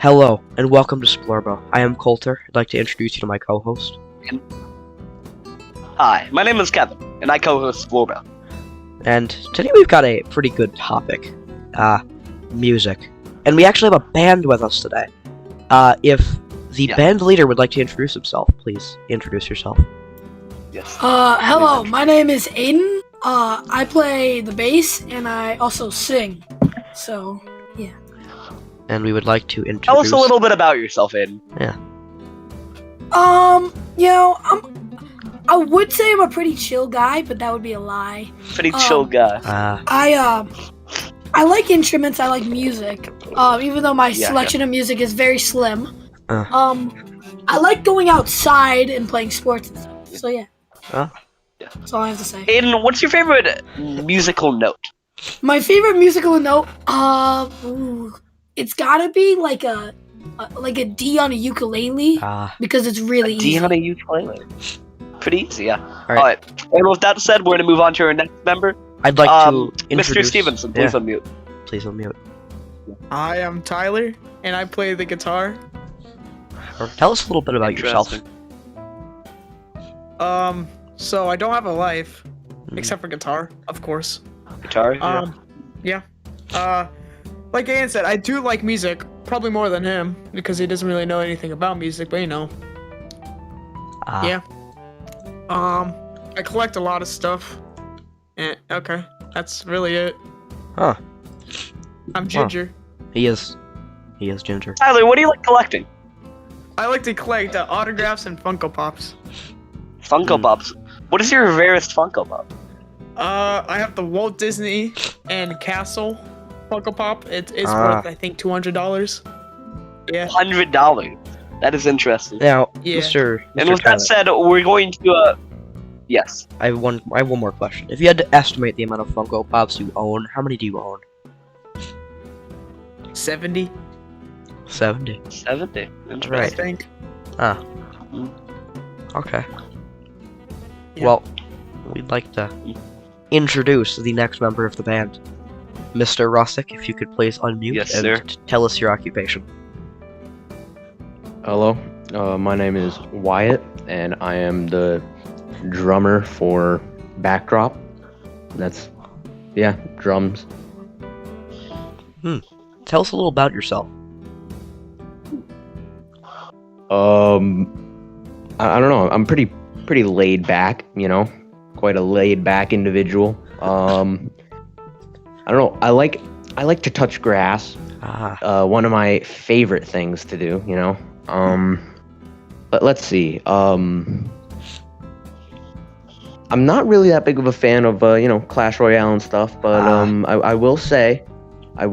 Hello, and welcome to Splorbo. I am Coulter. I'd like to introduce you to my co-host. Hi, my name is Kevin, and I co-host Splorbo. And today we've got a pretty good topic. Music. And we actually have a band with us today. If the band leader would like to introduce himself, please introduce yourself. Yes. Hello, my name is Aiden. I play the bass, and I also sing. So, yeah. And we would like to introduce... Tell us a little bit about yourself, Aiden. Yeah. I would say I'm a pretty chill guy, but that would be a lie. Pretty chill guy. I like instruments, I like music. Even though my selection of music is very slim. I like going outside and playing sports and stuff. So yeah. That's all I have to say. Aiden, what's your favorite musical note? My favorite musical note, it's gotta be like a D on a ukulele because it's really easy. D on a ukulele. Pretty easy, yeah. All right. And with that said, we're gonna move on to our next member. I'd like to introduce... Mr. Stevenson, please unmute. Please unmute. Hi, I'm Tyler, and I play the guitar. Tell us a little bit about yourself. So I don't have a life, except for guitar, of course. Guitar? Yeah. Like Ian said, I do like music, probably more than him, because he doesn't really know anything about music, but you know. Yeah. I collect a lot of stuff. And, okay, that's really it. Huh. I'm Ginger. He is Ginger. Tyler, what do you like collecting? I like to collect autographs and Funko Pops. Funko Pops. What is your rarest Funko Pop? I have the Walt Disney and Castle Funko Pop. It's worth, I think, $200. Yeah. $100. That is interesting. Now, Yeah. Mr. And with Tyler, that said, we're going to, yes. I have one more question. If you had to estimate the amount of Funko Pops you own, how many do you own? 70. 70. 70. I Interesting. think. Okay. Yeah. Well, we'd like to introduce the next member of the band. Mr. Russick, if you could please unmute and tell us your occupation. Hello, my name is Wyatt, and I am the drummer for Backdröp. That's, drums. Tell us a little about yourself. I don't know. I'm pretty laid back, you know, quite a laid back individual. I don't know. I like to touch grass. One of my favorite things to do, you know. But let's see. I'm not really that big of a fan of Clash Royale and stuff, but I will say, I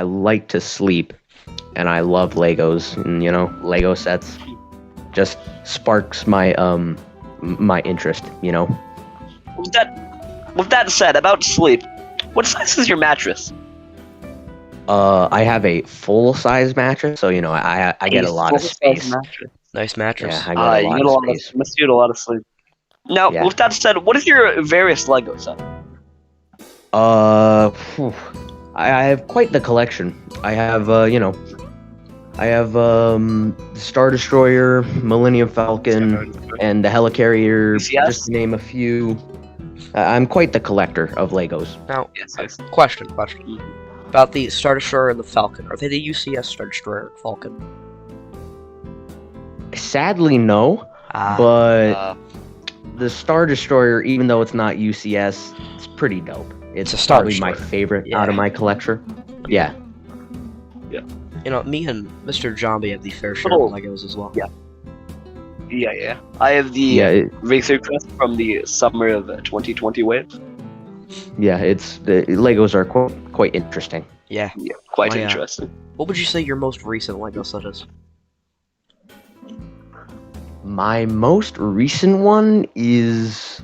like to sleep, and I love Legos, and Lego sets just sparks my my interest, you know. With that said, about sleep, what size is your mattress? I have a full-size mattress, so I get a lot of space. Nice mattress. Yeah, I get a lot of space. Must get a lot of sleep. Now, with that said, what is your various Lego set? I have quite the collection. I have, Star Destroyer, Millennium Falcon, and the Helicarrier, just to name a few. I'm quite the collector of Legos. Now, question. About the Star Destroyer and the Falcon. Are they the UCS Star Destroyer and Falcon? Sadly, no. But the Star Destroyer, even though it's not UCS, it's pretty dope. It's probably my favorite out of my collection. Yeah. Me and Mr. Zombie have the fair share of Legos as well. Yeah. I have the Racer Crest from the summer of 2020 wave. Yeah, the Legos are quite interesting. Yeah, quite interesting. What would you say your most recent Lego set is? My most recent one is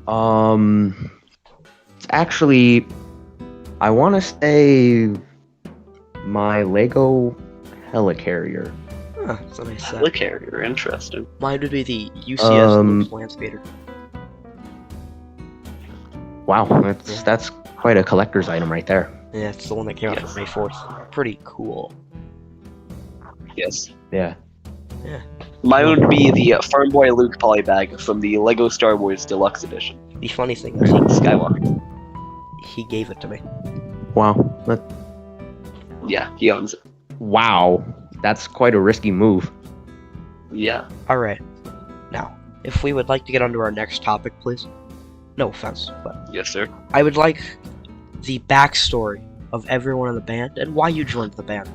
it's actually, I want to say, my Lego Helicarrier. That's a nice set. Helicarrier, interesting. Mine would be the UCS Landspeeder. Wow, that's quite a collector's item right there. Yeah, it's the one that came out for May 4th. Pretty cool. Yes. Yeah. Mine would be the Farm Boy Luke polybag from the Lego Star Wars Deluxe Edition. The funny thing is, Skywalker. he gave it to me. Wow. Yeah, he owns it. Wow. That's quite a risky move. Yeah. Alright. Now, if we would like to get on to our next topic, please. No offense, but Yes, sir. I would like the backstory of everyone in the band and why you joined the band.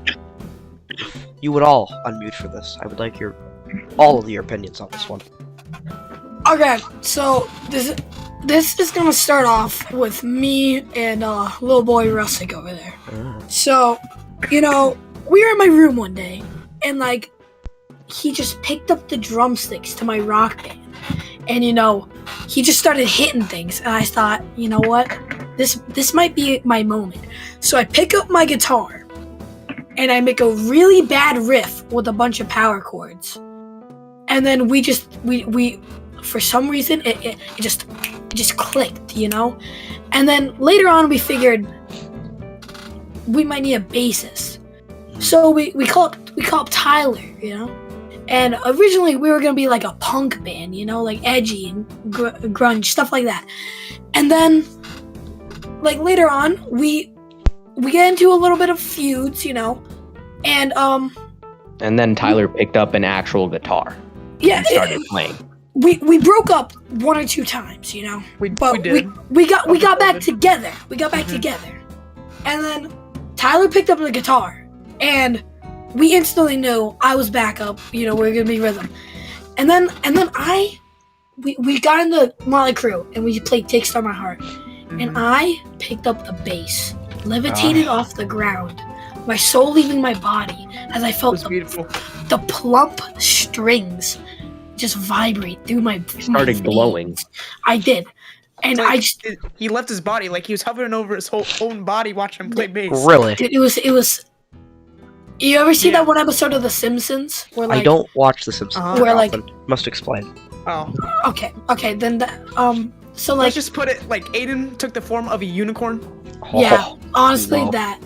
If you would all unmute for this. I would like all of your opinions on this one. Okay, so this is gonna start off with me and little boy Rustic over there. So, we were in my room one day, and like, he just picked up the drumsticks to my rock band, and he just started hitting things, and I thought, you know what, this might be my moment. So I pick up my guitar, and I make a really bad riff with a bunch of power chords, and then we for some reason it just clicked, and then later on we figured we might need a bassist, so we call up Tyler, and originally we were gonna be like a punk band, like edgy and grunge stuff like that, and then like later on we get into a little bit of feuds, and then Tyler picked up an actual guitar. Yeah, and started playing. We broke up one or two times, We but did. we got back together. We got back together, and then Tyler picked up the guitar, and we instantly knew I was backup. We were gonna be rhythm, and then we got in the Molly Crew and we played "Take Star My Heart," and I picked up the bass, levitated off the ground, my soul leaving my body as I felt the plump strings just vibrate through my Started glowing. I did. And he left his body, like he was hovering over his own body watching him play bass. Really? It was. You ever see that one episode of The Simpsons where like I don't watch The Simpsons. Where, like- often. Must explain. Oh. Okay, then that, so like Let's just put it like Aiden took the form of a unicorn. yeah, honestly wow. that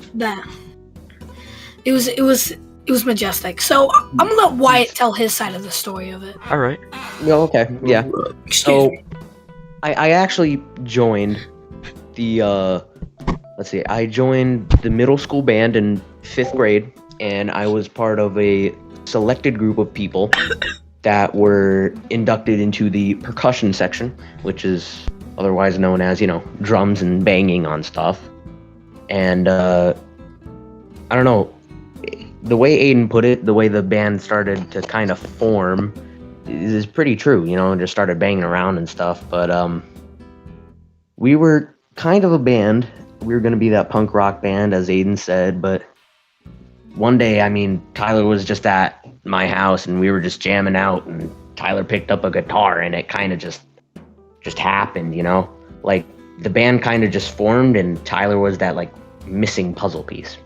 it was majestic. So I'm gonna let Wyatt tell his side of the story of it. All right. Oh, okay. Yeah. Excuse So, me. I actually joined the I joined the middle school band in 5th grade, and I was part of a selected group of people that were inducted into the percussion section, which is otherwise known as, drums and banging on stuff. And I don't know, the way Aiden put it, the way the band started to kind of form is pretty true, just started banging around and stuff. But we were kind of a band. We were going to be that punk rock band, as Aiden said, but one day, Tyler was just at my house and we were just jamming out, and Tyler picked up a guitar, and it kind of just happened, like the band kind of just formed, and Tyler was that like missing puzzle piece,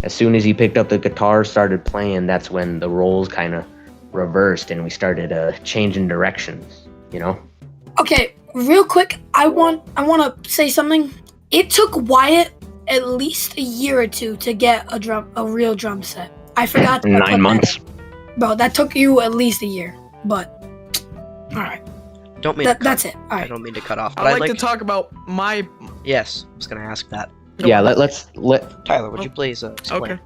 As soon as he picked up the guitar, started playing, that's when the roles kind of reversed and we started changing directions, Okay, real quick, I want to say something. It took Wyatt at least a year or two to get a real drum set. I forgot to 9 months. Bro, that took you at least a year. But all right, Don't mean to cut, that's it. All I right. don't mean to cut off. But I'd like to talk about my. Yes, I was gonna ask that. Yeah, let's Tyler, would you please explain?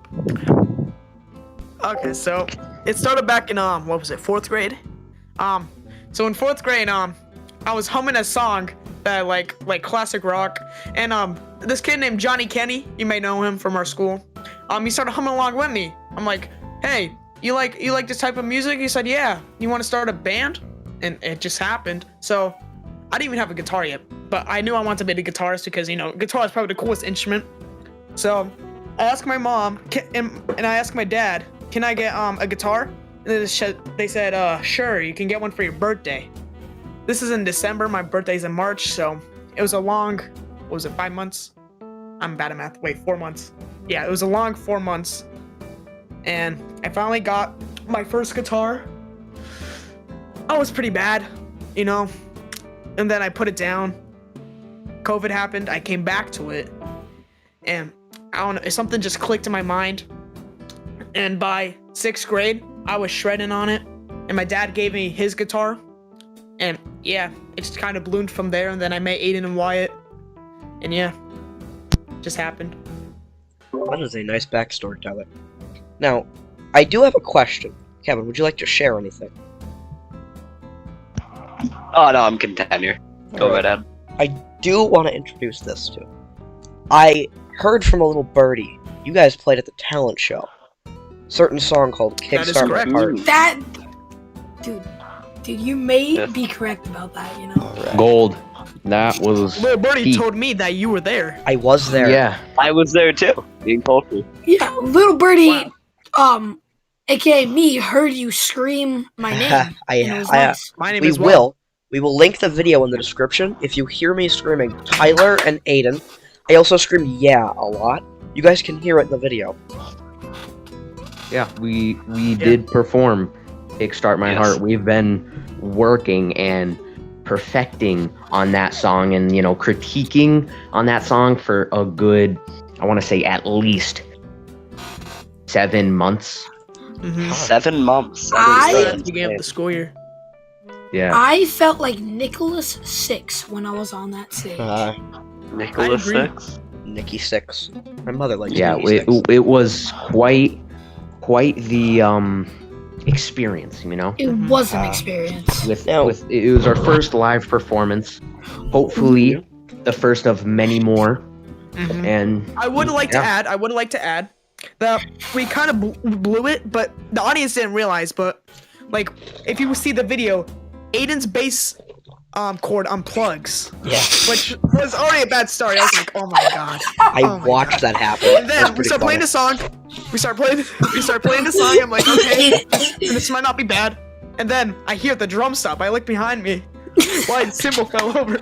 Okay, so it started back in 4th grade. So in 4th grade, I was humming a song that I like classic rock, and this kid named Johnny Kenny, you may know him from our school. He started humming along with me. I'm like, hey, you like this type of music? He said, yeah. You want to start a band? And it just happened. So I didn't even have a guitar yet, but I knew I wanted to be a guitarist because guitar is probably the coolest instrument. So I asked my mom and I asked my dad, can I get a guitar? And they said, sure, you can get one for your birthday. This is in December. My birthday's in March, so it was a long, 5 months? I'm bad at math. Wait, 4 months. Yeah, it was a long 4 months. And I finally got my first guitar. I was pretty bad, And then I put it down. COVID happened. I came back to it. and I don't know, something just clicked in my mind. And by 6th grade, I was shredding on it, and my dad gave me his guitar, and yeah, it just kind of bloomed from there. And then I met Aiden and Wyatt, and yeah, just happened. That is a nice backstory, Tyler. Now, I do have a question. Kevin, would you like to share anything? Oh no, I'm content here. Go right ahead. I do want to introduce this to. I heard from a little birdie. You guys played at the talent show. Certain song called Kickstart My Heart. That, dude, you may be correct about that. You know. Right. Gold. That was. Little Birdie told me that you were there. I was there. Yeah. I was there too. Being told me. Yeah, Little Birdie, aka me, heard you scream my name. Nice. My name we is well. We will link the video in the description. If you hear me screaming Tyler and Aiden, I also scream yeah a lot. You guys can hear it in the video. Yeah, we did perform Kickstart My Heart. We've been working and perfecting on that song and, critiquing on that song for a good, I want to say at least 7 months. Mm-hmm. 7 months. At the beginning of the school year. Yeah. I felt like Nicholas 6 when I was on that stage. Nicholas 6. Nikki 6. My mother likes Yeah, Nikki 6. it was quite the experience, It was an experience. It was our first live performance. Hopefully, the first of many more. Mm-hmm. And I would like to add that we kind of blew it, but the audience didn't realize. But like, if you see the video, Aiden's bass chord unplugs. Yeah. Which was already a bad start. I was like, oh my god. I watched that happen. And then we start playing the song. We start playing the song. I'm like, okay, this might not be bad. And then I hear the drum stop. I look behind me. My cymbal fell over.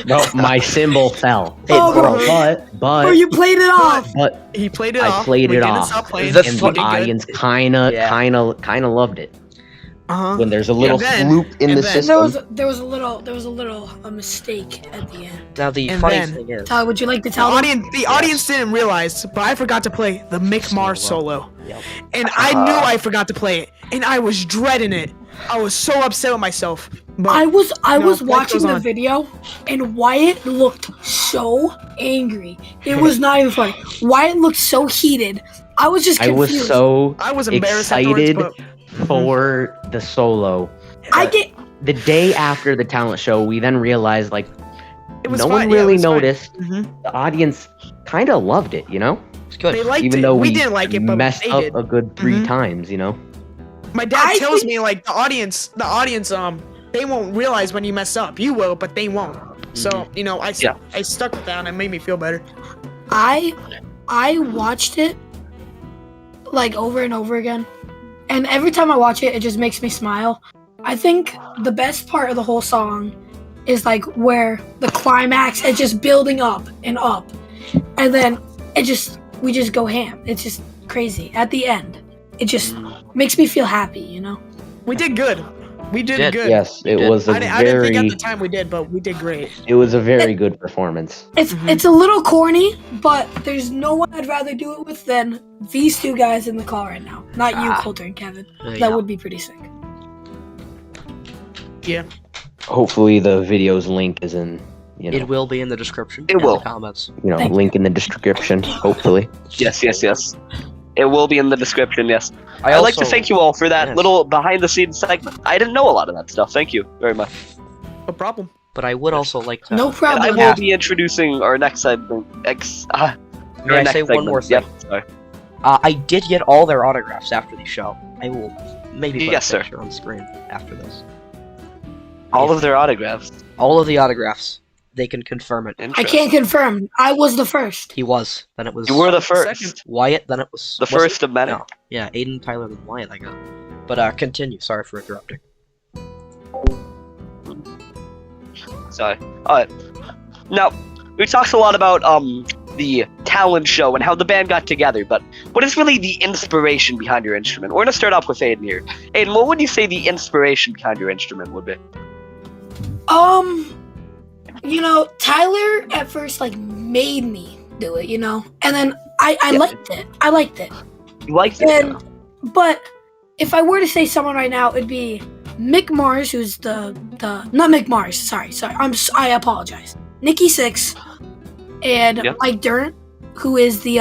No, my cymbal fell. Oh, But you played it off. But he played it I off. played We it didn't off. stop playing. The and We the did audience good. kind of loved it. When there's a little And then- floop in and the then- system. There was a little mistake at the end. Now the And funny then- thing is, Tyler, would you like to The tell them? audience didn't realize, but I forgot to play the Mick Mars solo. Yep. And I knew I forgot to play it, and I was dreading it. I was so upset with myself. But I was life watching goes the on. video, and Wyatt looked so angry. It was not even funny. Wyatt looked so heated. I was just I confused. was so I was embarrassed excited afterwards, for the solo. I get. The day after the talent show, we then realized It was no fine. one Yeah, it really was fine. noticed. Mhm. The audience kind of loved it, it's good. They liked even it. though we we didn't like it, but messed they up did. a good 3 Mhm. times. My dad I tells think- me like the audience, they won't realize when you mess up. You will, but they won't. So I stuck with that, and it made me feel better. I watched it like over and over again, and every time I watch it, it just makes me smile. I think the best part of the whole song is like where the climax is just building up, and then we just go ham. It's just crazy at the end. It just makes me feel happy, We did good. We did did. good. Yes, it did. was a I didn't think at very the time we did, but we did great. it was a very good performance. It's a little corny, but there's no one I'd rather do it with than these two guys in the call right now. Not you, Coulter and Kevin. That would be pretty sick. Yeah. Hopefully, the video's link is in It will be in the description. It and will. the comments. Thank link in the description. Hopefully. Yes. It will be in the description, yes. I'd like to also- thank you all for that Yes. little behind-the-scenes segment. I didn't know a lot of that stuff. Thank you very much. No problem. But I would also like to. No And I problem. will be introducing our next segment. May I say one more thing? Yep, sorry. I did get all their autographs after the show. I will maybe put Yes, a sir. picture on screen after this. All of their autographs. All of the autographs. They can confirm it. I can't confirm. I was the first. He was. Then it was You were the Second. first. Wyatt. Then it was The was first it? of many. No. Yeah, Aiden, Tyler, then Wyatt. I got. But continue. Sorry for interrupting. Sorry. Alright. Now, we talked a lot about the talent show and how the band got together, but what is really the inspiration behind your instrument? We're gonna start off with Aiden here. Aiden, what would you say the inspiration behind your instrument would be? Tyler at first made me do it, you know. And then I Yeah. liked it. I liked it. You liked it? And but if I were to say someone right now, it'd be Mick Mars, who's the not Mick Mars. Sorry. I apologize. Nikki Sixx and Yeah. Mike Dirnt, who is the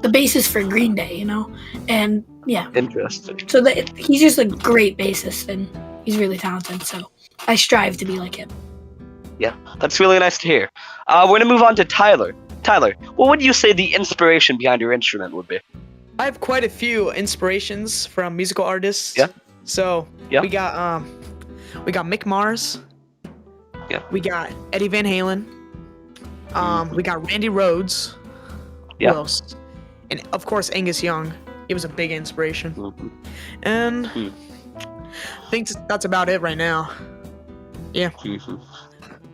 bassist for Green Day, you know, and yeah. Interesting. So he's just a great bassist, and he's really talented. So I strive to be like him. Yeah, that's really nice to hear. We're gonna move on to Tyler. Tyler, what would you say the inspiration behind your instrument would be? I have quite a few inspirations from musical artists. Yeah. So Yeah. we got Mick Mars. Yeah. We got Eddie Van Halen. We got Randy Rhoads. Yeah. Who else? And of course Angus Young. He was a big inspiration. Mhm. And Hmm. I think that's about it right now. Yeah. Mhm.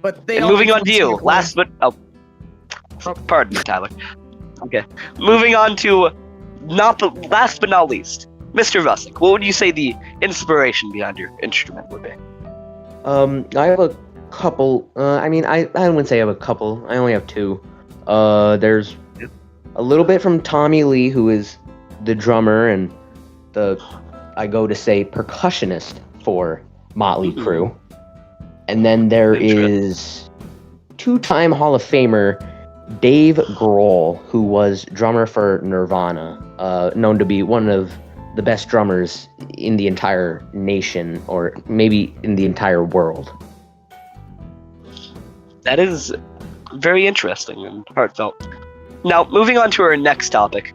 But they And all moving on to influenced you, me quite. last but pardon me, Tyler. Okay, moving on to last but not least, Mr. Russick. What would you say the inspiration behind your instrument would be? I have a couple. I mean, I wouldn't say I have a couple. I only have two. There's a little bit from Tommy Lee, who is the drummer and I go to say percussionist for Motley Crue. And then there is two-time Hall of Famer Dave Grohl, who was drummer for Nirvana, known to be one of the best drummers in the entire nation, or maybe in the entire world. That is very interesting and heartfelt. Now, moving on to our next topic.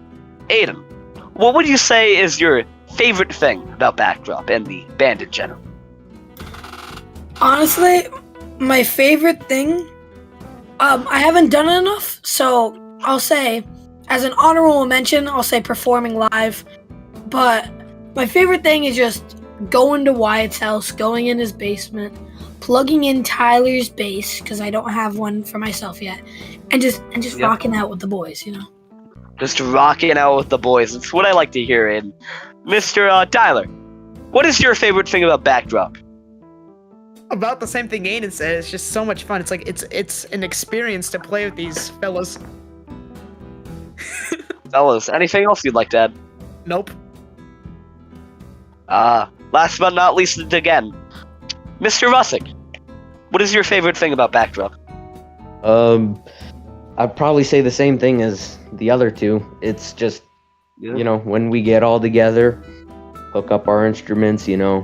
Aiden, what would you say is your favorite thing about Backdröp and the band in general? Honestly, my favorite thing, I haven't done it enough, so I'll say, as an honorable mention, I'll say performing live. But my favorite thing is just going to Wyatt's house, going in his basement, plugging in Tyler's bass, because I don't have one for myself yet, and just rocking out with the boys, you know. Just rocking out with the boys. It's what I like to hear. And Mr. Tyler, what is your favorite thing about Backdröp? About the same thing Aiden said. It's just so much fun. It's like it's an experience to play with these fellas. Fellas, anything else you'd like to add? Nope. Last but not least again, Mr. Russick, what is your favorite thing about Backdröp? I'd probably say the same thing as the other two. It's just, you know, when we get all together, hook up our instruments, you know,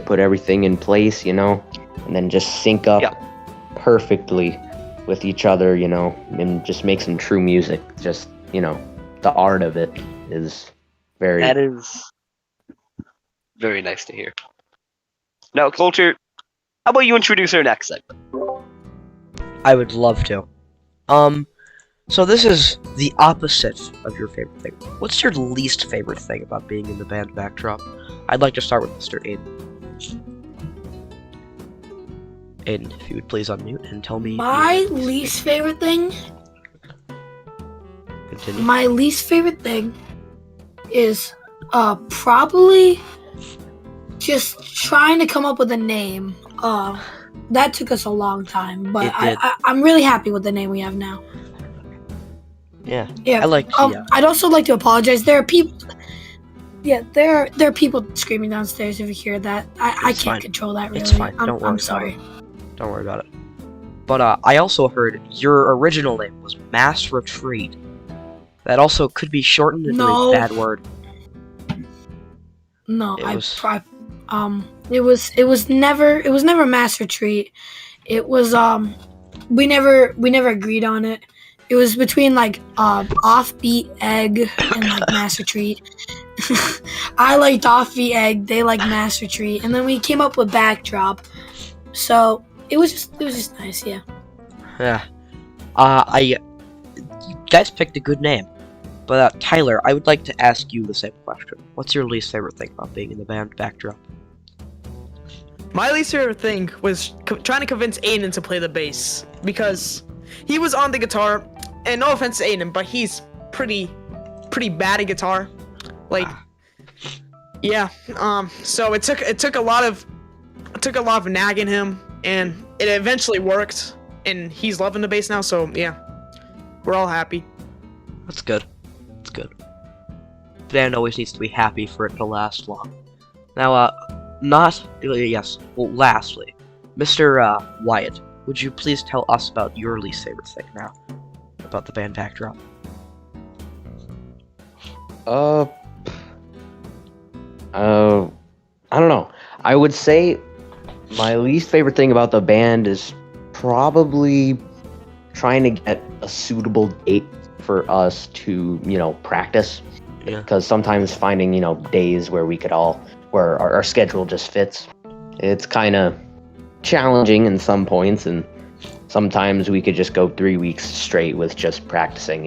put everything in place, you know, and then just sync up perfectly with each other, you know, and just make some true music. Just, you know, the art of it is very... That is very nice to hear. Now, Coulter, how about you introduce our next segment? I would love to. So this is the opposite of your favorite thing. What's your least favorite thing about being in the band Backdröp? I'd like to start with Mr. Aiden. Aiden, if you would please unmute and tell me... My least favorite thing? Continue. My least favorite thing is probably just trying to come up with a name. That took us a long time, but I'm really happy with the name we have now. Yeah. Yeah. I like I'd also like to apologize. There are people. Yeah, there are people screaming downstairs. If you hear that, I can't control that. Really, It's fine. Don't worry. I'm sorry. Don't worry about it. But I also heard your original name was Mass Retreat. That also could be shortened into a bad word. No, It was never Mass Retreat. It was we never agreed on it. It was between like Offbeat Egg and like Mass Retreat. I liked Offbeat Egg, they liked Mass Retreat, and then we came up with Backdröp. So it was just nice, yeah. Yeah. You guys picked a good name. But Tyler, I would like to ask you the same question. What's your least favorite thing about being in the band Backdröp? My least favorite thing was trying to convince Aiden to play the bass, because he was on the guitar, and no offense to Aiden, but he's pretty bad at guitar. Like, yeah. So it took a lot of nagging him, and it eventually worked. and he's loving the bass now. So yeah, we're all happy. That's good. That's good. The band always needs to be happy for it to last long. Now, lastly, Mr. Wyatt, would you please tell us about your least favorite thing now? About the band Backdröp? I don't know. I would say my least favorite thing about the band is probably trying to get a suitable date for us to, practice. Yeah. Because sometimes finding, days where we could where our schedule just fits, it's kind of challenging in some points, and sometimes we could just go 3 weeks straight with just practicing,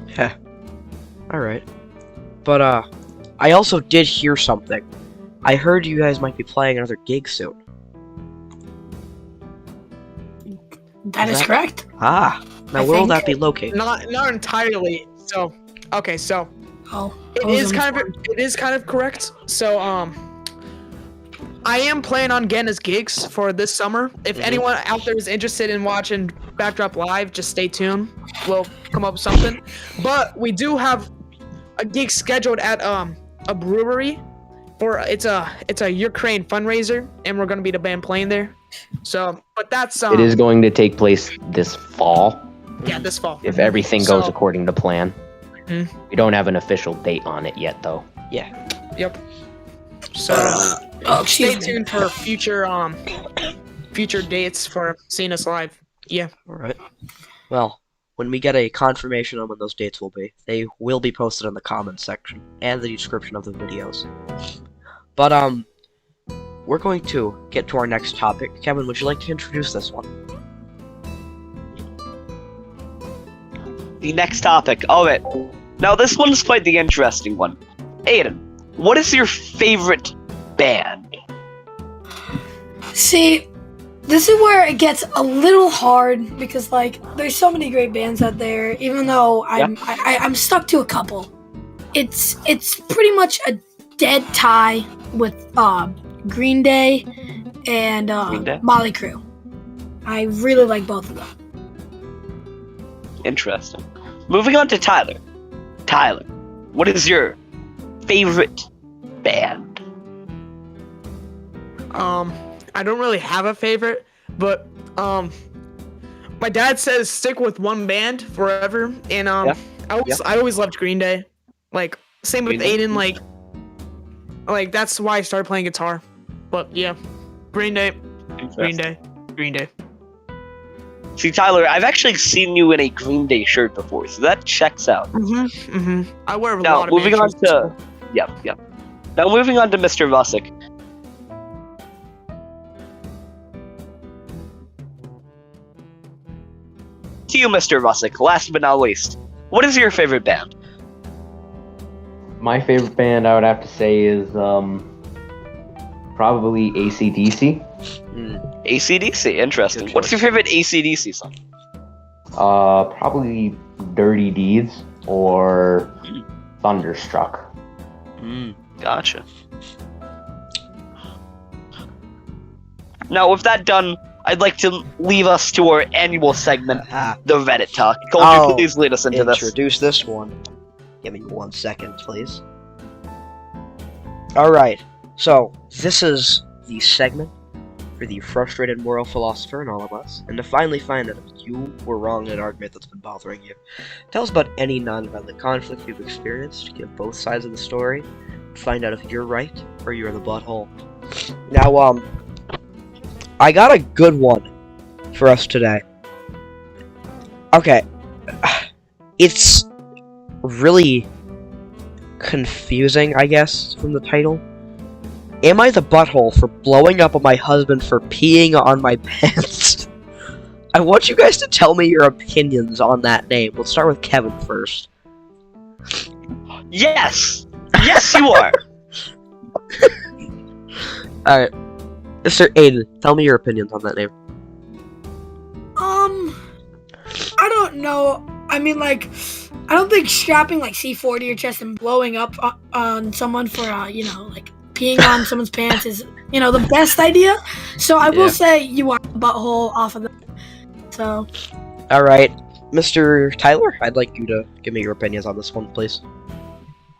Heh. Alright. But, I also did hear something. I heard you guys might be playing another gig soon. That is correct. Ah. Now, where will that be located? Not entirely. So, okay, so Oh, it is kind of correct. So, I am planning on getting us gigs for this summer. If anyone out there is interested in watching Backdrop live, just stay tuned. We'll come up with something. But we do have a gig scheduled at a brewery for it's a Ukraine fundraiser, and we're gonna be the band playing there. So, but that's it is going to take place this fall. Yeah, this fall. If everything goes according to plan. Mhm. We don't have an official date on it yet, though. Yeah. Yep. So stay tuned for future dates for seeing us live. Yeah. Alright. Well, when we get a confirmation on when those dates will be, they will be posted in the comments section and the description of the videos. But, we're going to get to our next topic. Kevin, would you like to introduce this one? The next topic. Alright. Now this one's quite the interesting one. Aiden, what is your favorite band? See, this is where it gets a little hard because there's so many great bands out there. Even though I'm stuck to a couple, it's pretty much a dead tie with Green Day and Motley Crue. I really like both of them. Interesting. Moving on to Tyler. Tyler, what is your favorite band? I don't really have a favorite, but my dad says stick with one band forever, and I always loved Green Day. Same with Aiden, like that's why I started playing guitar. But yeah, Green Day. See, Tyler, I've actually seen you in a Green Day shirt before, so that checks out. I wear a Now, lot of moving on shirts. to... Yep. Now, moving on to Mr. Rusick. To you, Mr. Rusick, last but not least, what is your favorite band? My favorite band, I would have to say, is probably AC/DC. AC/DC, interesting. What's your favorite AC/DC song? Probably Dirty Deeds or Thunderstruck. Gotcha. Now, with that done, I'd like to leave us to our annual segment, the Reddit Talk. Cole, please lead us into this. Introduce this one. Give me 1 second, please. Alright, so this is the segment for the frustrated moral philosopher in all of us, and to finally find out if you were wrong in an argument that's been bothering you. Tell us about any non-violent conflict you've experienced, give both sides of the story, find out if you're right or you're the butthole. Now, I got a good one for us today. Okay, it's really confusing, I guess, from the title. Am I the butthole for blowing up on my husband for peeing on my pants? I want you guys to tell me your opinions on that name. Let's start with Kevin first. Yes! Yes, you are! Alright. Mr. Aiden, tell me your opinions on that name. I don't know. I mean, I don't think strapping C4 to your chest and blowing up on someone for, peeing on someone's pants is, the best idea. So I will say you are the butthole off of them. So. All right, Mr. Tyler, I'd like you to give me your opinions on this one, please.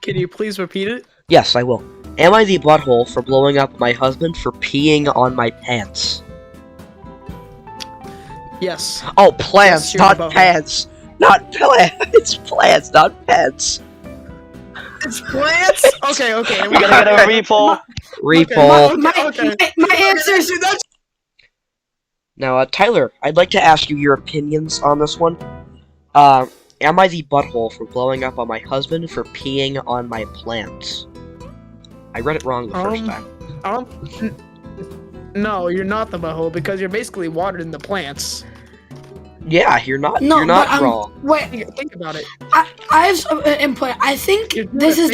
Can you please repeat it? Yes, I will. Am I the butthole for blowing up my husband for peeing on my pants? Yes. Oh, plants, Yes, you're not the butthole. pants. Not plants. It's plants, not pants. It's plants. Okay. We gotta get a repoll. Repoll. My answer is Now, Tyler, I'd like to ask you your opinions on this one. Am I the butthole for blowing up on my husband for peeing on my plants? I read it wrong the first time. No, you're not the butthole because you're basically watering the plants. Yeah, you're not. no, you're not but, wrong. Wait, Think about it. I have some input. I think You're doing this a is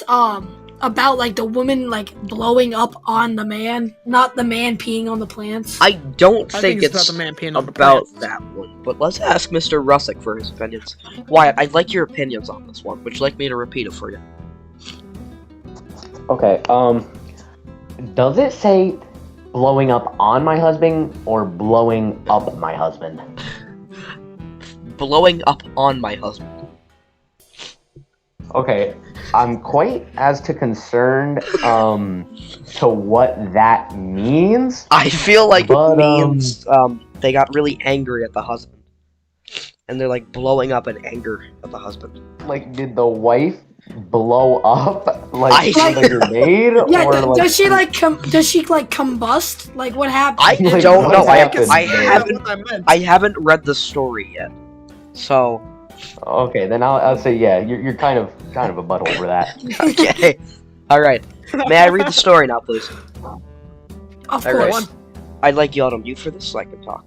favor. about like the woman like blowing up on the man, not the man peeing on the plants. I don't I think it's it's about the man peeing on the about plants. that one. But let's ask Mr. Russick for his opinions. Wyatt, I'd like your opinions on this one. Would you like me to repeat it for you? Okay, does it say blowing up on my husband or blowing up my husband? Blowing up on my husband. Okay, I'm quite as to concerned to what that means. I feel like But, it means they got really angry at the husband. And they're like blowing up in anger at the husband. Like, did the wife blow up like I- with a grenade? Yeah, or like does she like combust? Like what happened? I Like, don't what know. happened? I haven't read the story yet. So Okay, then I'll say yeah. You're kind of a butthole for that. okay. Alright. May I read the story now, please? Of Alright. course. I'd like y'all to mute for this so I can talk.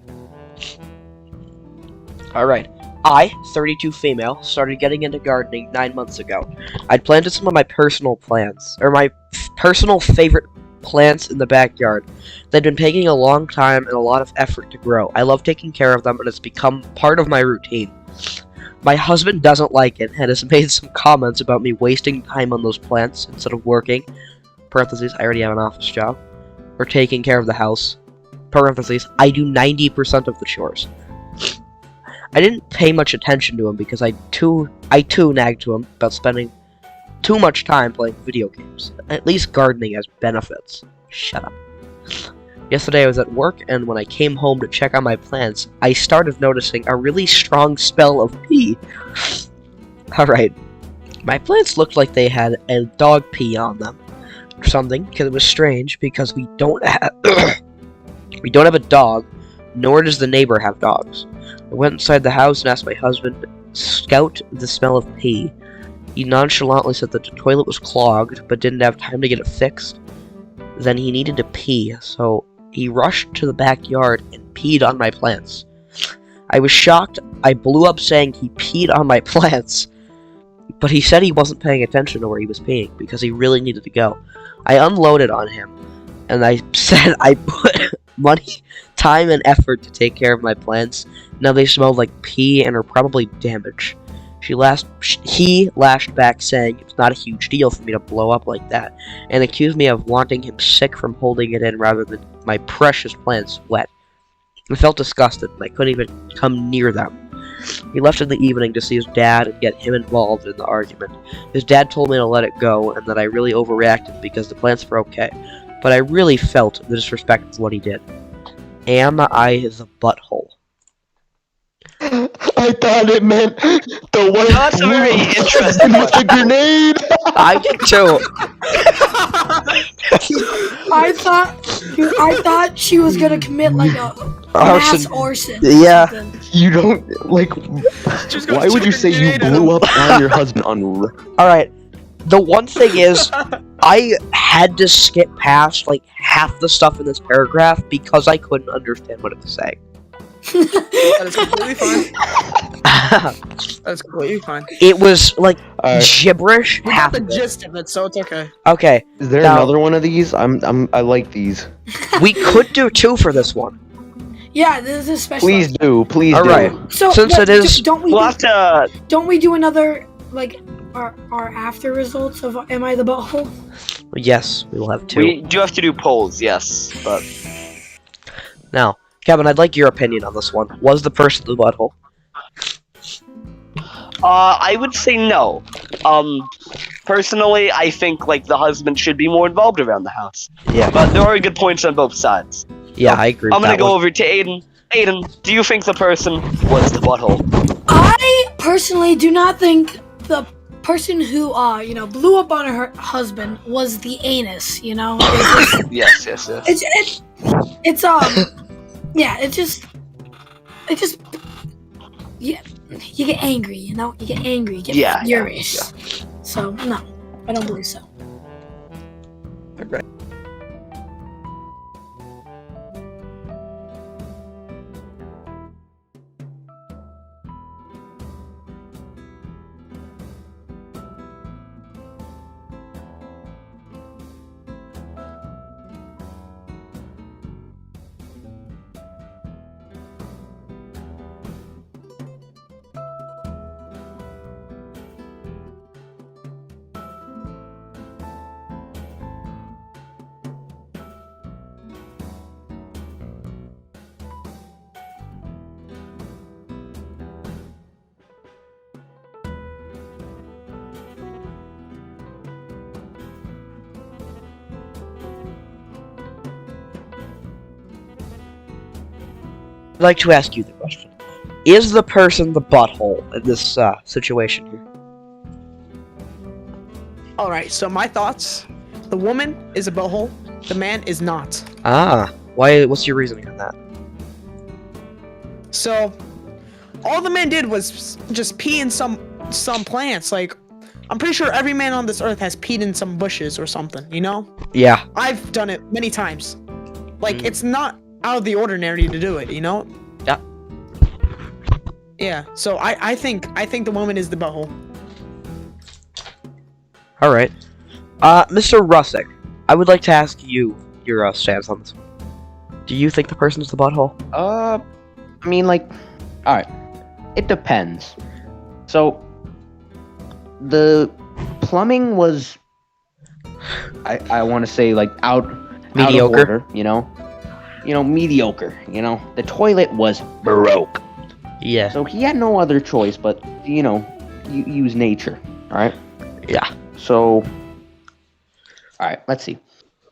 Alright. I, 32 female, started getting into gardening 9 months ago. I'd planted some of my personal plants, or my personal favorite plants in the backyard. They'd been taking a long time and a lot of effort to grow. I love taking care of them, and it's become part of my routine. My husband doesn't like it, and has made some comments about me wasting time on those plants instead of working, parentheses, I already have an office job, or taking care of the house, parentheses, I do 90% of the chores. I didn't pay much attention to him because I too nagged to him about spending too much time playing video games. At least gardening has benefits. Shut up. Yesterday I was at work, and when I came home to check on my plants, I started noticing a really strong smell of pee. Alright. My plants looked like they had a dog pee on them. Or something, because it was strange, because we don't have a dog, nor does the neighbor have dogs. I went inside the house and asked my husband to scout the smell of pee. He nonchalantly said that the toilet was clogged, but didn't have time to get it fixed. Then he needed to pee, so he rushed to the backyard and peed on my plants. I was shocked. I blew up saying he peed on my plants, but he said he wasn't paying attention to where he was peeing because he really needed to go. I unloaded on him, and I said I put money, time, and effort to take care of my plants. Now they smell like pee and are probably damaged. He lashed back, saying it's not a huge deal for me to blow up like that, and accused me of wanting him sick from holding it in rather than my precious plants wet. I felt disgusted, and I couldn't even come near them. He left in the evening to see his dad and get him involved in the argument. His dad told me to let it go, and that I really overreacted because the plants were okay, but I really felt the disrespect of what he did. Am I the butthole? I thought it meant the wife That's a very interesting with the grenade. I did too. I thought she was gonna commit like a mass arson. or Yeah. something. You don't like. Just go Why would you chuck a say you grenade at blew him. up on your husband on? Alright. The one thing is, I had to skip past like half the stuff in this paragraph because I couldn't understand what it was saying. That is completely fine. That's completely fine. It was like Alright. gibberish. We got Half the of it. gist of it, so it's okay. Okay, Is there Now- another one of these? I like these. we could do 2 for this one. Yeah, this is a special. Please do, please All do. right. So Since it is- don't we We'll have to. don't we do another like our after results of Am I the Butthole? Yes, we will have 2. We do have to do polls, yes, but Now, Kevin, I'd like your opinion on this one. Was the person the butthole? I would say no. Personally, I think like the husband should be more involved around the house. Yeah. But there are good points on both sides. Yeah, I agree. I'm with gonna that go one. over to Aiden. Aiden, do you think the person was the butthole? I personally do not think the person who blew up on her husband was the anus. Yes. It's yeah, it just yeah, you get angry, you get angry, you get furious. So no, I don't believe so. Alright. I'd like to ask you the question. Is the person the butthole in this situation here? Alright, so my thoughts. The woman is a butthole. The man is not. Ah, why? What's your reasoning on that? So, all the man did was just pee in some plants. Like, I'm pretty sure every man on this earth has peed in some bushes or something, Yeah. I've done it many times. Like, it's not out of the ordinary to do it, Yeah. Yeah, so I think the woman is the butthole. Alright. Mr. Russick, I would like to ask you your stance on this one. Do you think the person's the butthole? I mean, like, alright. It depends. So, the plumbing was, I want to say, like, Mediocre. out of order, mediocre, The toilet was broke. Yeah. So he had no other choice but, use nature, alright? Yeah. So, alright, let's see.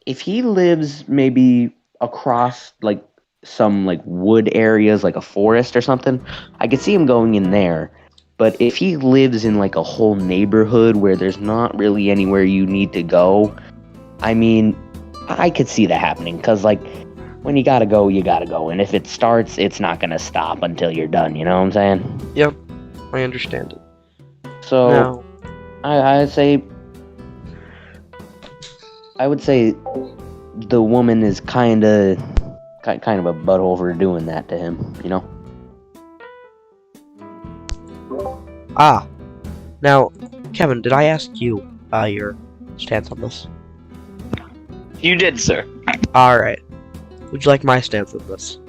If he lives maybe across, like, some, like, wood areas, like a forest or something, I could see him going in there. But if he lives in, like, a whole neighborhood where there's not really anywhere you need to go, I mean, I could see that happening. Because, like, when you gotta go, you gotta go. And if it starts, it's not gonna stop until you're done, you know what I'm saying? Yep. I understand it. So, Now, I would say the woman is kind of a butthole for doing that to him, Now, Kevin, did I ask you your stance on this? You did, sir. Alright. Would you like my stance on this?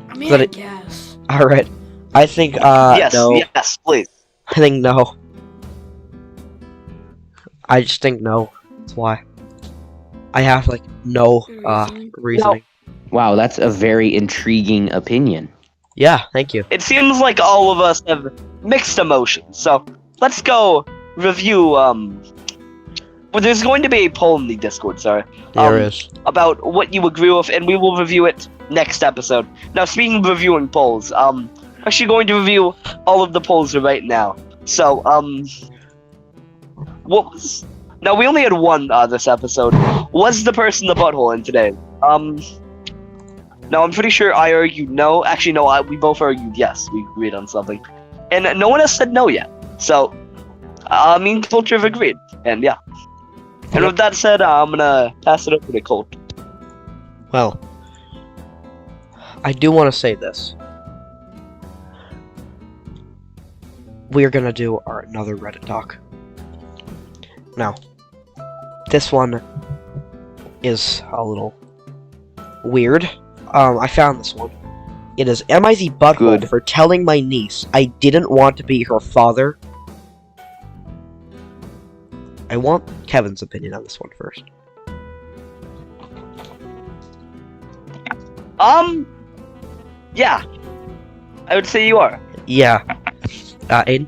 I mean, But I it- guess. Alright. I think, Yes, no. yes, please. I think no. I just think no. That's why. I have, like, no, reasoning. Wow, that's a very intriguing opinion. Yeah, thank you. It seems like all of us have mixed emotions, so let's go review, well, there's going to be a poll in the Discord, sorry. There is. About what you agree with, and we will review it next episode. Now, speaking of reviewing polls, I'm actually going to review all of the polls right now. So, what was... Now, we only had one, this episode. Was the person the butthole in today? Now, I'm pretty sure I argued no. Actually, no, we both argued yes. We agreed on something. And no one has said no yet. So, me and Culture have agreed. And, yeah. And with that said, I'm gonna pass it over to Colt. Well, I do want to say this. We're gonna do another Reddit talk. Now, this one is a little weird. I found this one. It is, am I the butthole Good. for telling my niece I didn't want to be her father? I want Kevin's opinion on this one first. Yeah. I would say you are. Yeah. Aiden?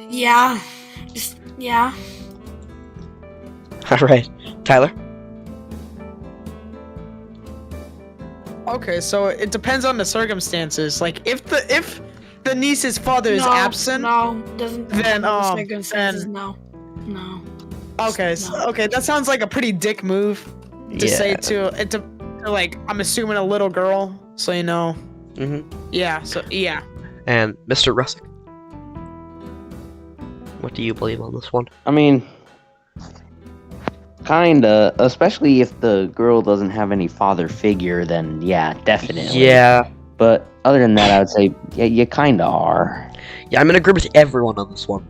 Yeah. Yeah. Alright. Tyler? Okay, so it depends on the circumstances. Like if the niece's father is absent. No, doesn't. Then circumstances. then No. okay, okay, that sounds like a pretty dick move to say to like I'm assuming a little girl. So you know. Mm-hmm. Yeah. So yeah. And Mr. Russick? What do you believe on this one? I mean, kinda, especially if the girl doesn't have any father figure, then yeah, definitely. Yeah. But other than that, I would say, yeah, you kinda are. Yeah, I'm gonna agree with everyone on this one.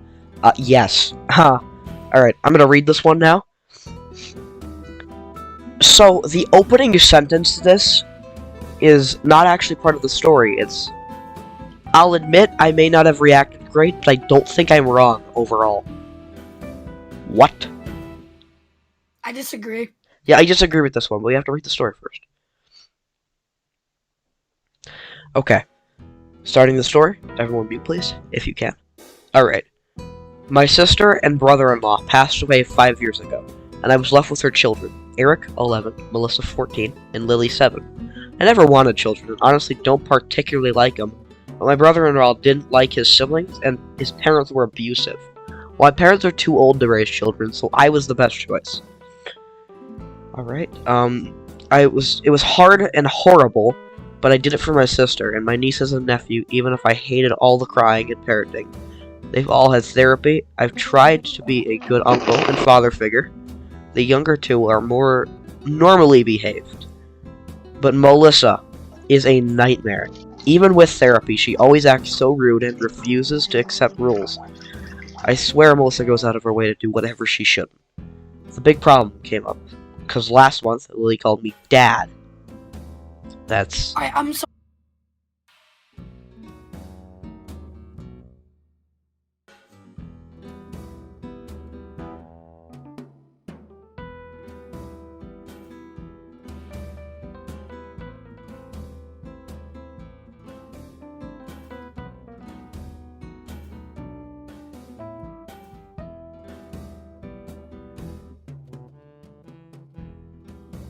Yes. Huh. Alright, I'm gonna read this one now. So, the opening sentence to this is not actually part of the story. It's, I'll admit I may not have reacted great, but I don't think I'm wrong overall. What? I disagree. Yeah, I disagree with this one, but we have to read the story first. Okay. Starting the story. Everyone mute, please, if you can. Alright. My sister and brother-in-law passed away 5 years ago, and I was left with her children. Eric, 11, Melissa, 14, and Lily, 7. I never wanted children, and honestly don't particularly like them, but my brother-in-law didn't like his siblings, and his parents were abusive. Well, my parents are too old to raise children, so I was the best choice. Alright, it was hard and horrible, but I did it for my sister and my nieces and nephew, even if I hated all the crying and parenting. They've all had therapy. I've tried to be a good uncle and father figure. The younger two are more normally behaved. But Melissa is a nightmare. Even with therapy, she always acts so rude and refuses to accept rules. I swear Melissa goes out of her way to do whatever she shouldn't. The big problem came up, because last month, Lily called me Dad. That's... I'm sorry.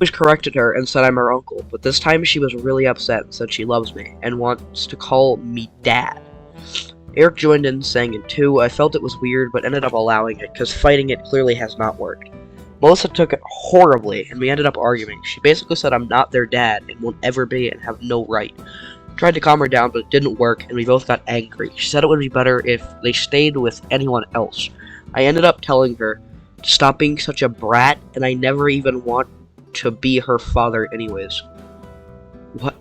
always corrected her and said I'm her uncle, but this time she was really upset and said she loves me and wants to call me Dad. Eric joined in, saying it too. I felt it was weird, but ended up allowing it, because fighting it clearly has not worked. Melissa took it horribly, and we ended up arguing. She basically said I'm not their dad, and won't ever be, and have no right. Tried to calm her down, but it didn't work, and we both got angry. She said it would be better if they stayed with anyone else. I ended up telling her to stop being such a brat, and I never even want to be her father anyways. What?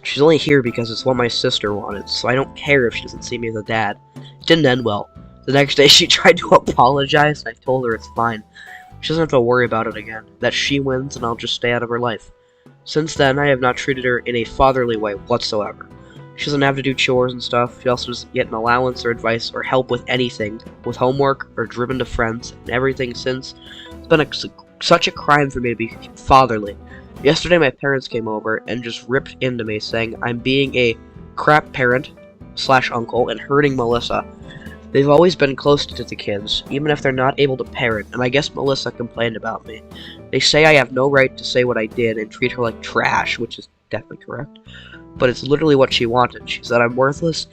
She's only here because it's what my sister wanted, so I don't care if she doesn't see me as a dad. It didn't end well. The next day she tried to apologize, and I told her it's fine. She doesn't have to worry about it again. That she wins, and I'll just stay out of her life. Since then, I have not treated her in a fatherly way whatsoever. She doesn't have to do chores and stuff. She also doesn't get an allowance or advice or help with anything, with homework or driven to friends, and everything since. It's been such a crime for me to be fatherly. Yesterday my parents came over and just ripped into me, saying I'm being a crap parent / uncle and hurting Melissa. They've always been close to the kids, even if they're not able to parent, and I guess Melissa complained about me. They say I have no right to say what I did and treat her like trash, which is definitely correct. But it's literally what she wanted. She said I'm worthless.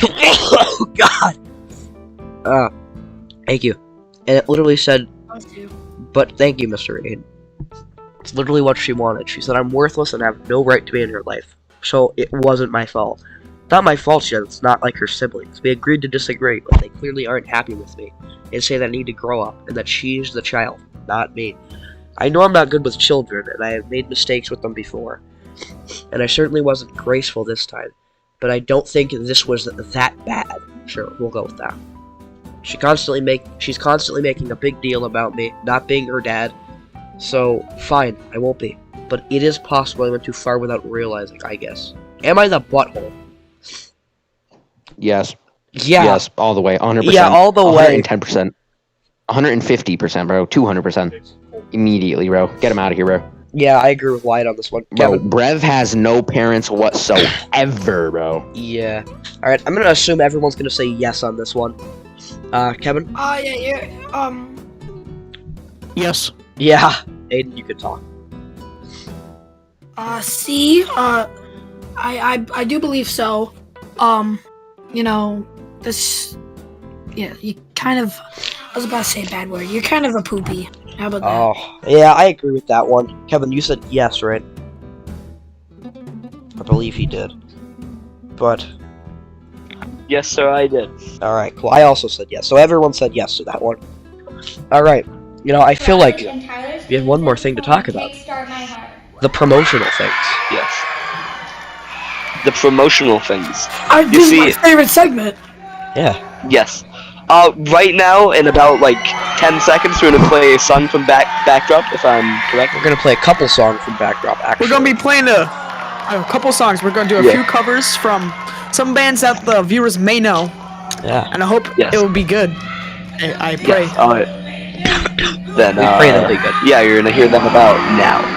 Oh god. Thank you. And it literally said, but thank you, Mr. Aiden. It's literally what she wanted. She said I'm worthless and have no right to be in her life. So it wasn't my fault. Not my fault yet, it's not like her siblings. We agreed to disagree, but they clearly aren't happy with me. They say that I need to grow up, and that she's the child, not me. I know I'm not good with children, and I have made mistakes with them before. And I certainly wasn't graceful this time. But I don't think this was that bad. Sure, we'll go with that. She's constantly making a big deal about me not being her dad. So, fine, I won't be. But it is possible I went too far without realizing, I guess. Am I the butthole? Yes. Yeah. Yes, all the way, 100%. Yeah, all the way. 110%. 150%, bro. 200%. Immediately, bro. Get him out of here, bro. Yeah, I agree with Wyatt on this one. Bro, Kevin. Brev has no parents whatsoever, bro. Yeah. All right, I'm gonna assume everyone's gonna say yes on this one. Kevin. Yes. Yeah. Aiden, you could talk. C. I do believe so. You know, this. Yeah, you kind of. I was about to say a bad word. You're kind of a poopy. How about that? Oh, yeah, I agree with that one. Kevin, you said yes, right? I believe he did. But, Yes, sir, I did. alright, cool. I also said yes. So everyone said yes to that one. Alright. You know, I feel like we have one more thing to talk about. The promotional things. Yes. The promotional things. This is my favorite segment. Yeah. Yes. Right now, in about like 10 seconds, we're gonna play a song from Backdröp, if I'm correct. We're gonna play a couple songs from Backdröp, actually. We're gonna be playing a couple songs. We're gonna do a few covers from some bands that the viewers may know. Yeah. And I hope it will be good. I pray. Yes. Alright. Then, We pray they'll be good. Yeah, you're gonna hear them about now.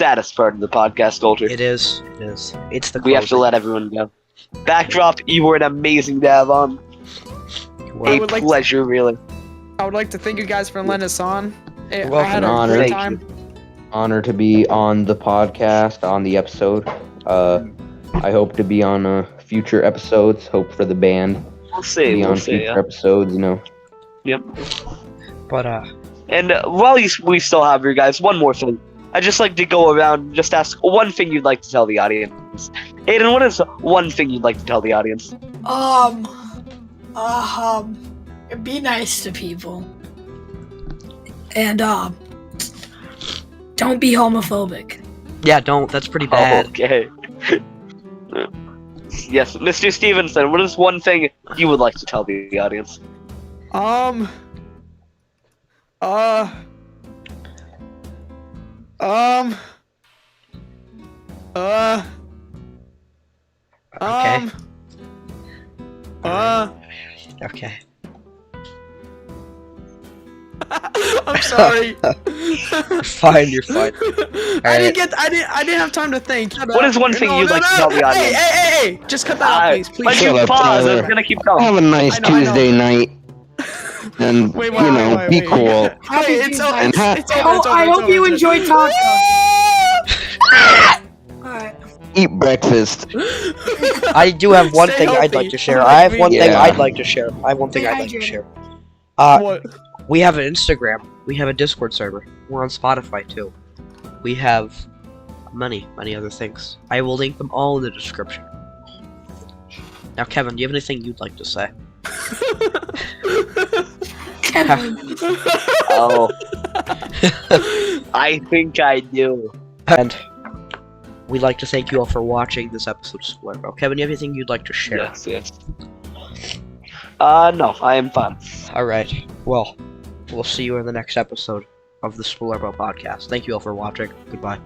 saddest part of the podcast culture. It is. It is. It's the. We have to closing. let everyone go. Backdrop, you were an amazing to have on. I A would like to- pleasure, really. I would like to thank you guys for letting us on. I welcome. had a Honor. great Thank time. Honor to be on the podcast, on the episode. I hope to be on future episodes. Hope for the band We'll to see. be We'll on see. future Yeah. episodes. You know. Yep. But And while we still have you guys, one more thing. I'd just like to go around and just ask one thing you'd like to tell the audience. Aiden, what is one thing you'd like to tell the audience? Be nice to people. And don't be homophobic. yeah, don't. That's pretty bad. Okay. Yes, Mr. Stevenson, what is one thing you would like to tell the audience? Okay. I'm sorry. You're fine. You're fine. I didn't have time to think. What is one thing you'd like to tell the audience? Hey! Just cut that off, please. But Please. you Shut up, pause. Tyler. I'm gonna keep going. Have a nice I know. Tuesday night. And Wait, you know, wait, be wait. cool. Happy It's Tuesday. over. And It's over. I hope you enjoyed tacos. Alright. Eat breakfast. I do have one Stay thing I'd healthy. like to share. I have one thing Yeah. I'd like to share. I have one thing Stay I'd like to hydrated. share. What? We have an Instagram. We have a Discord server. We're on Spotify too. We have many other things. I will link them all in the description. Now, Kevin, do you have anything you'd like to say? Kevin. Oh. I think I do. And we'd like to thank you all for watching this episode of Splorbo. Kevin, do you have anything you'd like to share? Yes. No, I am fine. Alright. Well, we'll see you in the next episode of the Splorbo podcast. Thank you all for watching. Goodbye.